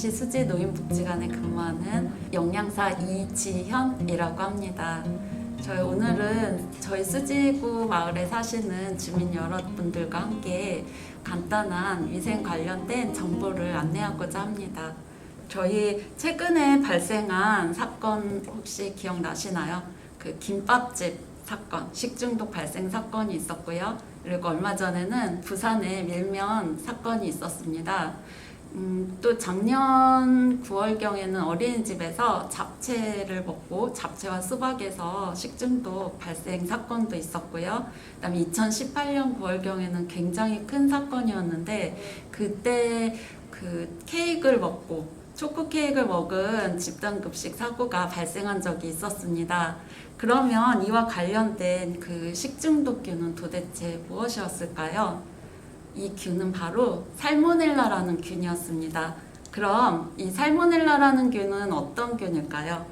부천시 수지노인복지관에 근무하는 영양사 이지현이라고 합니다. 오늘은 저희 수지구 마을에 사시는 주민 여러분들과 함께 간단한 위생 관련된 정보를 안내하고자 합니다. 저희 최근에 발생한 사건 혹시 기억나시나요? 그 김밥집 사건, 식중독 발생 사건이 있었고요. 그리고 얼마 전에는 부산에 밀면 사건이 있었습니다. 또 작년 9월경에는 어린이집에서 잡채를 먹고 잡채와 수박에서 식중독 발생 사건도 있었고요. 그다음에 2018년 9월경에는 굉장히 큰 사건이었는데 그때 그 케이크를 먹고 초코 케이크를 먹은 집단급식 사고가 발생한 적이 있었습니다. 그러면 이와 관련된 그 식중독균은 도대체 무엇이었을까요? 이 균은 바로 살모넬라라는 균이었습니다. 그럼 이 살모넬라라는 균은 어떤 균일까요?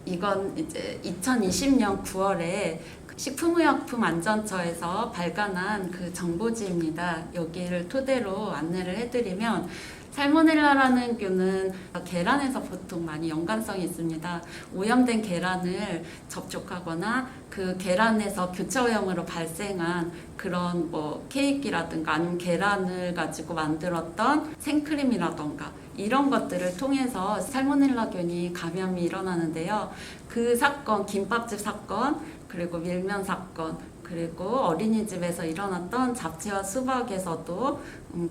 이건 이제 2020년 9월에 식품의약품안전처에서 발간한 그 정보지입니다. 여기를 토대로 안내를 해드리면 살모넬라라는 균은 계란에서 보통 많이 연관성이 있습니다. 오염된 계란을 접촉하거나 그 계란에서 교차오염으로 발생한 그런 케이크라든가 아니면 계란을 가지고 만들었던 생크림이라던가 이런 것들을 통해서 살모넬라균이 감염이 일어나는데요. 그 사건, 김밥집 사건, 그리고 밀면 사건, 그리고 어린이집에서 일어났던 잡채와 수박에서도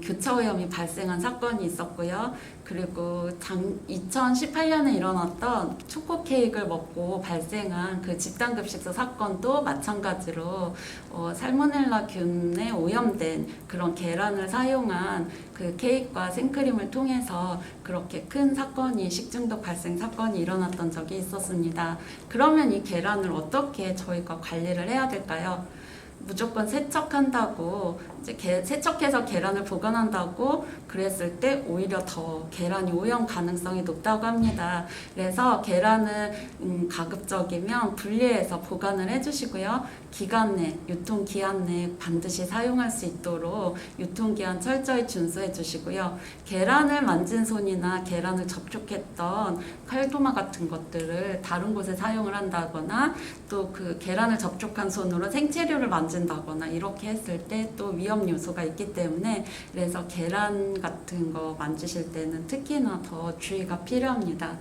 교차오염이 발생한 사건이 있었고요. 그리고 2018년에 일어났던 초코 케이크를 먹고 발생한 그 집단급식소 사건도 마찬가지로 살모넬라 균에 오염된 그런 계란을 사용한 그 케이크와 생크림을 통해서 그렇게 큰 사건이 식중독 발생 사건이 일어났던 적이 있었습니다. 그러면 이 계란을 어떻게 저희가 관리를 해야 될까요? 무조건 세척한다고 이제 세척해서 계란을 보관한다고 그랬을 때 오히려 더 계란이 오염 가능성이 높다고 합니다. 그래서 계란을 가급적이면 분리해서 보관을 해주시고요. 기간 내, 유통기한 내 반드시 사용할 수 있도록 유통기한 철저히 준수해 주시고요. 계란을 만진 손이나 계란을 접촉했던 칼도마 같은 것들을 다른 곳에 사용을 한다거나 또 그 계란을 접촉한 손으로 생채류를 만진다거나 이렇게 했을 때 또 위험 요소가 있기 때문에 그래서 계란 같은 거 만지실 때는 특히나 더 주의가 필요합니다.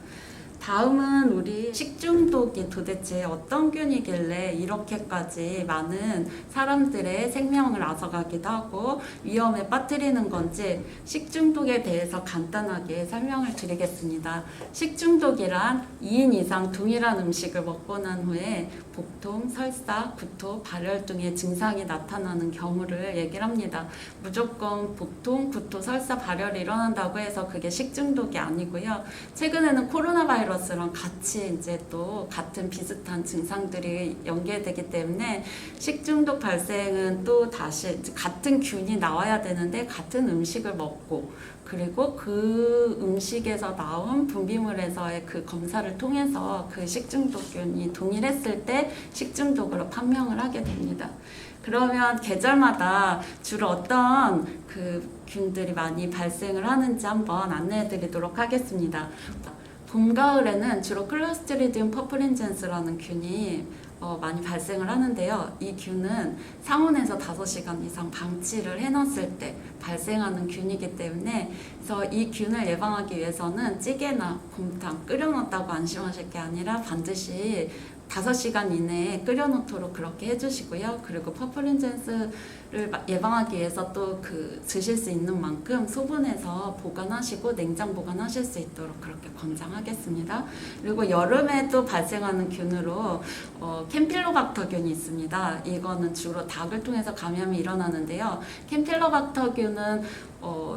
다음은 우리 식중독이 도대체 어떤 균이길래 이렇게까지 많은 사람들의 생명을 앗아가기도 하고 위험에 빠뜨리는 건지 식중독에 대해서 간단하게 설명을 드리겠습니다. 식중독이란 2인 이상 동일한 음식을 먹고 난 후에 복통, 설사, 구토, 발열 등의 증상이 나타나는 경우를 얘기를 합니다. 무조건 복통, 구토, 설사, 발열이 일어난다고 해서 그게 식중독이 아니고요. 최근에는 코로나 바이러스랑 같이 이제 또 같은 비슷한 증상들이 연계되기 때문에 식중독 발생은 또 다시 같은 균이 나와야 되는데 같은 음식을 먹고 그리고 그 음식에서 나온 분비물에서의 그 검사를 통해서 그 식중독균이 동일했을 때 식중독으로 판명을 하게 됩니다. 그러면 계절마다 주로 어떤 그 균들이 많이 발생을 하는지 한번 안내해 드리도록 하겠습니다. 봄, 가을에는 주로 클로스트리디움 퍼플린젠스라는 균이 많이 발생을 하는데요. 이 균은 상온에서 5시간 이상 방치를 해놨을 때 발생하는 균이기 때문에 그래서 이 균을 예방하기 위해서는 찌개나 곰탕 끓여놨다고 안심하실 게 아니라 반드시 5시간 이내에 끓여놓도록 그렇게 해주시고요. 그리고 퍼플린젠스를 예방하기 위해서 또 드실 수 있는 만큼 소분해서 보관하시고 냉장 보관하실 수 있도록 그렇게 권장하겠습니다. 그리고 여름에 또 발생하는 균으로 캠필로박터균이 있습니다. 이거는 주로 닭을 통해서 감염이 일어나는데요. 캠필로박터균은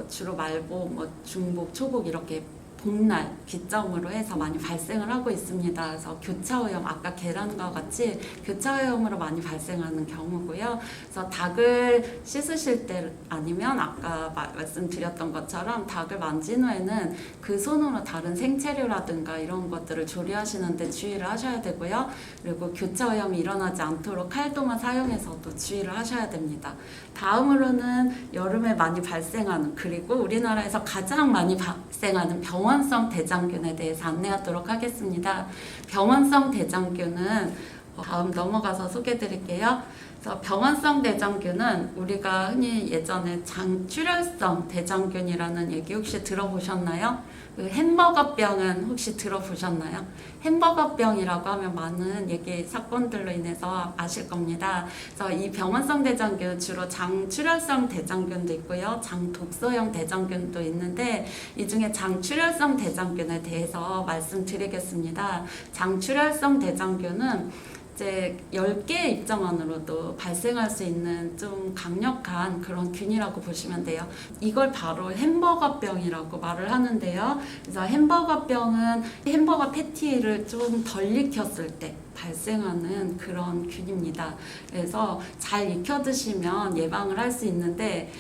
주로 말복, 중복, 초복 이렇게 복날, 기점으로 해서 많이 발생을 하고 있습니다. 그래서 교차오염, 아까 계란과 같이 교차오염으로 많이 발생하는 경우고요. 그래서 닭을 씻으실 때 아니면 아까 말씀드렸던 것처럼 닭을 만진 후에는 그 손으로 다른 생채류라든가 이런 것들을 조리하시는데 주의를 하셔야 되고요. 그리고 교차오염이 일어나지 않도록 칼도마 사용해서도 주의를 하셔야 됩니다. 다음으로는 여름에 많이 발생하는 그리고 우리나라에서 가장 많이 발생하는 병원 병원성 대장균에 대해서 안내하도록 하겠습니다. 병원성 대장균은 다음 넘어가서 소개해 드릴게요. 그래서 병원성 대장균은 우리가 흔히 예전에 장출혈성 대장균이라는 얘기 혹시 들어보셨나요? 그 햄버거병은 혹시 들어보셨나요? 햄버거병이라고 하면 많은 얘기 사건들로 인해서 아실 겁니다. 그래서 이 병원성 대장균 주로 장출혈성 대장균도 있고요, 장독소형 대장균도 있는데 이 중에 장출혈성 대장균에 대해서 말씀드리겠습니다. 장출혈성 대장균은 이제 10개의 입자만으로도 발생할 수 있는 좀 강력한 그런 균이라고 보시면 돼요. 이걸 바로 햄버거병이라고 말을 하는데요. 그래서 햄버거병은 햄버거 패티를 좀 덜 익혔을 때 발생하는 그런 균입니다. 그래서 잘 익혀 드시면 예방을 할 수 있는데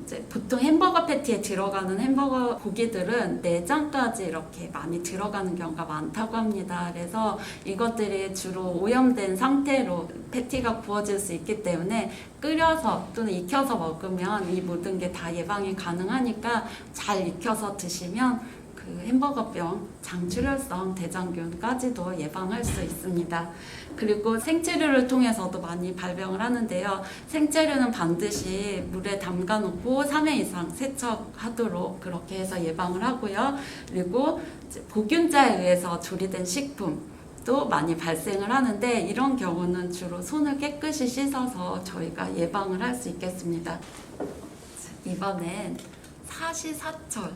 이제 보통 햄버거 패티에 들어가는 햄버거 고기들은 내장까지 이렇게 많이 들어가는 경우가 많다고 합니다. 그래서 이것들이 주로 오염된 상태로 패티가 구워질 수 있기 때문에 끓여서 또는 익혀서 먹으면 이 모든 게 다 예방이 가능하니까 잘 익혀서 드시면 그 햄버거병, 장출혈성 대장균까지도 예방할 수 있습니다. 그리고 생체류를 통해서도 많이 발병을 하는데요. 생체류는 반드시 물에 담가 놓고 3회 이상 세척하도록 그렇게 해서 예방을 하고요. 그리고 보균자에 의해서 조리된 식품 또 많이 발생을 하는데 이런 경우는 주로 손을 깨끗이 씻어서 저희가 예방을 할 수 있겠습니다. 이번엔 사시사철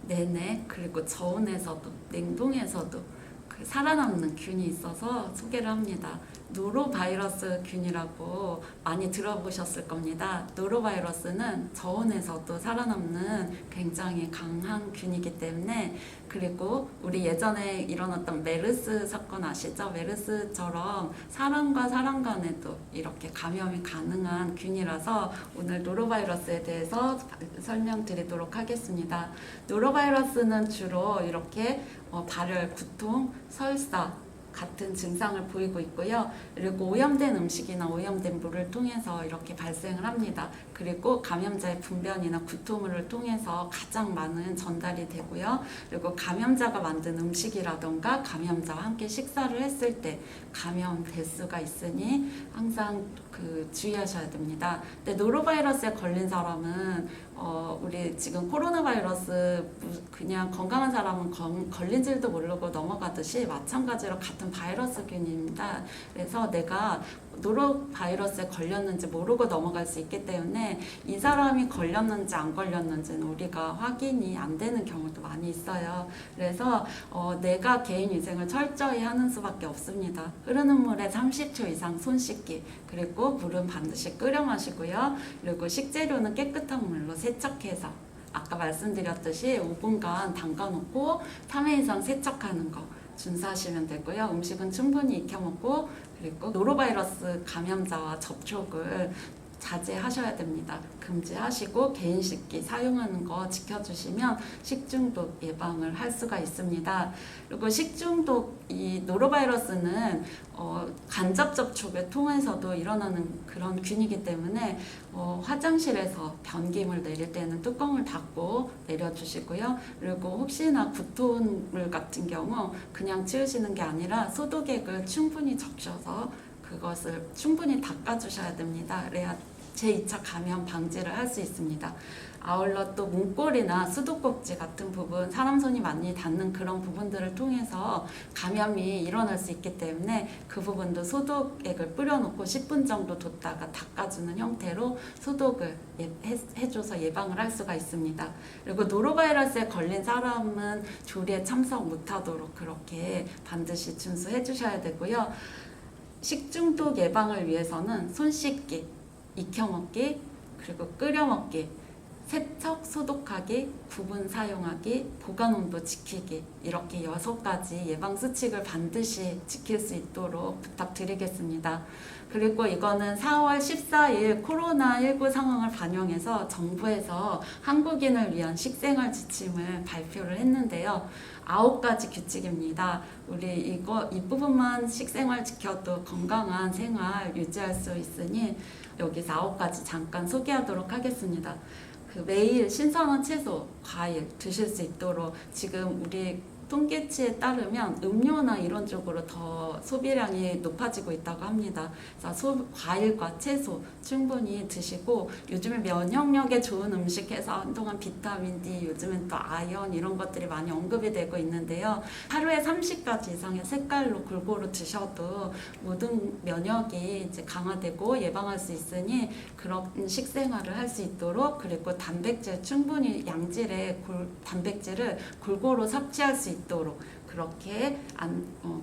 내내 그리고 저온에서도 냉동에서도 그 살아남는 균이 있어서 소개를 합니다. 노로바이러스 균이라고 많이 들어보셨을 겁니다. 노로바이러스는 저온에서도 살아남는 굉장히 강한 균이기 때문에, 그리고 우리 예전에 일어났던 메르스 사건 아시죠? 메르스처럼 사람과 사람 간에도 이렇게 감염이 가능한 균이라서 오늘 노로바이러스에 대해서 설명드리도록 하겠습니다. 노로바이러스는 주로 이렇게 발열, 구통, 설사 같은 증상을 보이고 있고요. 그리고 오염된 음식이나 오염된 물을 통해서 이렇게 발생을 합니다. 그리고 감염자의 분변이나 구토물을 통해서 가장 많은 전달이 되고요. 그리고 감염자가 만든 음식이라던가 감염자와 함께 식사를 했을 때 감염될 수가 있으니 항상 주의하셔야 됩니다. 근데 노로바이러스에 걸린 사람은 우리 지금 코로나 바이러스 그냥 건강한 사람은 걸린 줄도 모르고 넘어가듯이 마찬가지로 같은 바이러스균입니다. 그래서 내가 노로바이러스에 걸렸는지 모르고 넘어갈 수 있기 때문에 이 사람이 걸렸는지 안 걸렸는지는 우리가 확인이 안 되는 경우도 많이 있어요. 그래서 내가 개인 위생을 철저히 하는 수밖에 없습니다. 흐르는 물에 30초 이상 손 씻기, 그리고 물은 반드시 끓여 마시고요. 그리고 식재료는 깨끗한 물로 세척해서 아까 말씀드렸듯이 5분간 담가놓고 3회 이상 세척하는 거 준수하시면 되고요. 음식은 충분히 익혀 먹고, 그리고 노로바이러스 감염자와 접촉을 자제하셔야 됩니다. 금지하시고 개인 식기 사용하는 거 지켜주시면 식중독 예방을 할 수가 있습니다. 그리고 식중독, 이 노로바이러스는 간접 접촉을 통해서도 일어나는 그런 균이기 때문에 화장실에서 변기물 내릴 때는 뚜껑을 닫고 내려주시고요. 그리고 혹시나 구토물 같은 경우 그냥 치우시는 게 아니라 소독액을 충분히 적셔서 그것을 충분히 닦아주셔야 됩니다. 그래야 제2차 감염 방지를 할 수 있습니다. 아울러 또 문고리나 수도꼭지 같은 부분, 사람 손이 많이 닿는 그런 부분들을 통해서 감염이 일어날 수 있기 때문에 그 부분도 소독액을 뿌려놓고 10분 정도 뒀다가 닦아주는 형태로 소독을 해줘서 예방을 할 수가 있습니다. 그리고 노로바이러스에 걸린 사람은 조리에 참석 못하도록 그렇게 반드시 준수해 주셔야 되고요. 식중독 예방을 위해서는 손 씻기, 익혀 먹기, 그리고 끓여 먹기, 세척, 소독하기, 구분 사용하기, 보관 온도 지키기, 이렇게 6가지 예방 수칙을 반드시 지킬 수 있도록 부탁드리겠습니다. 그리고 이거는 4월 14일 코로나19 상황을 반영해서 정부에서 한국인을 위한 식생활 지침을 발표를 했는데요. 9가지 규칙입니다. 우리 이 부분만 식생활 지켜도 건강한 생활 유지할 수 있으니 여기서 9가지 잠깐 소개하도록 하겠습니다. 그 매일 신선한 채소, 과일 드실 수 있도록 지금 우리 통계치에 따르면 음료나 이런 쪽으로 더 소비량이 높아지고 있다고 합니다. 그래서 과일과 채소 충분히 드시고 요즘에 면역력에 좋은 음식해서 한동안 비타민 D, 요즘엔 또 아연 이런 것들이 많이 언급이 되고 있는데요. 하루에 30가지 이상의 색깔로 골고루 드셔도 모든 면역이 이제 강화되고 예방할 수 있으니 그런 식생활을 할 수 있도록 그리고 단백질 충분히 양질의 단백질을 골고루 섭취할 수 있도록 그렇게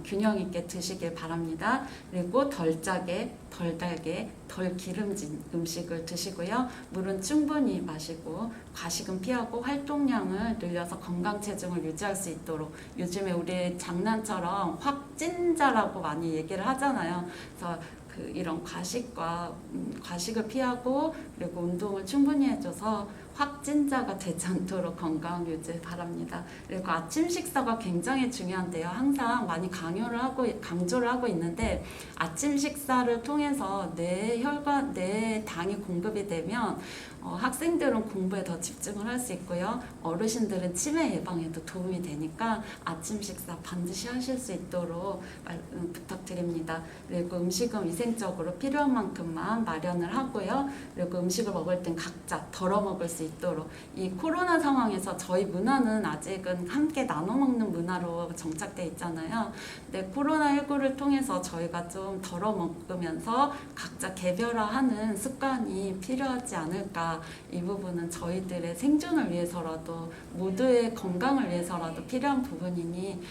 균형 있게 드시길 바랍니다. 그리고 덜 짜게, 덜 달게, 덜 기름진 음식을 드시고요. 물은 충분히 마시고 과식은 피하고 활동량을 늘려서 건강 체중을 유지할 수 있도록 요즘에 우리 장난처럼 확진자라고 많이 얘기를 하잖아요. 그래서 이런 과식을 피하고 그리고 운동을 충분히 해줘서 확진자가 되지 않도록 건강 유지 바랍니다. 그리고 아침 식사가 굉장히 중요한데요. 항상 많이 강조를 하고 있는데 아침 식사를 통해서 뇌에 당이 공급이 되면 학생들은 공부에 더 집중을 할 수 있고요. 어르신들은 치매 예방에도 도움이 되니까 아침 식사 반드시 하실 수 있도록 부탁드립니다. 그리고 음식은 위생적으로 필요한 만큼만 마련을 하고요. 그리고 음식을 먹을 땐 각자 덜어 먹을 수 있도록 이 코로나 상황에서 저희 문화는 아직은 함께 나눠 먹는 문화로 정착돼 있잖아요. 근데 코로나19를 통해서 저희가 좀 덜어 먹으면서 각자 개별화하는 습관이 필요하지 않을까. 이 부분은 저희들의 생존을 위해서라도 모두의 건강을 위해서라도 필요한 부분이니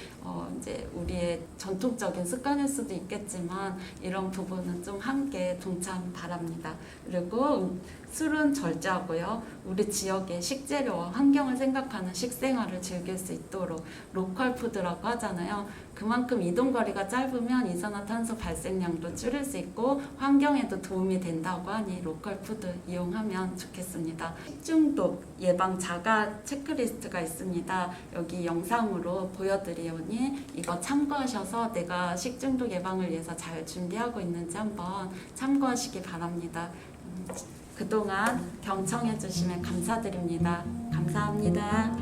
이제 우리의 전통적인 습관일 수도 있겠지만 이런 부분은 좀 함께 동참 바랍니다. 그리고 술은 절제하고요. 우리 지역의 식재료와 환경을 생각하는 식생활을 즐길 수 있도록 로컬 푸드라고 하잖아요. 그만큼 이동거리가 짧으면 이산화탄소 발생량도 줄일 수 있고 환경에도 도움이 된다고 하니 로컬 푸드 이용하면 좋겠습니다. 식중독 예방 자가 체크리스트가 있습니다. 여기 영상으로 보여드리오니 이거 참고하셔서 내가 식중독 예방을 위해서 잘 준비하고 있는지 한번 참고하시기 바랍니다. 그동안 경청해 주시면 감사드립니다. 감사합니다.